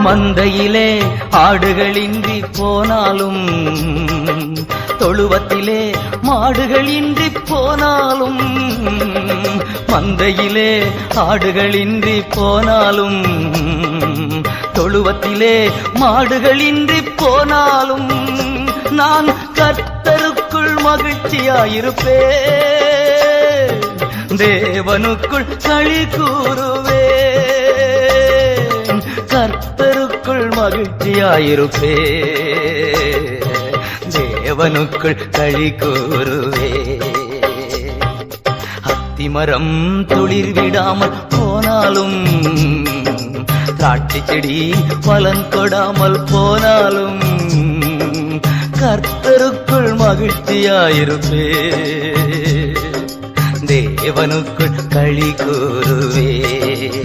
மந்தையிலே ஆடுகளின்றி போனாலும் தொழுவத்திலே மாடுகளின்றி போனாலும் மந்தையிலே ஆடுகளின்றி போனாலும் தொழுவத்திலே மாடுகளின்றி போனாலும் நான் கர்த்தருக்குள் மகிழ்ச்சியாயிருப்பேன் தேவனுக்குள் களி கூறுவேன் கர்த்தருக்குள் மகிழ்ச்சியாயிருப்பேன் தேவனுக்குள் களி கூறுவேன் அத்திமரம் துளிர் விடாமல் போனாலும் திராட்சை செடி பலன் கொடாமல் போனாலும் கர்த்தருக்குள் மகிழ்ச்சியாயிருப்பேன் தேவனுக்குள் களி கூறுவேன்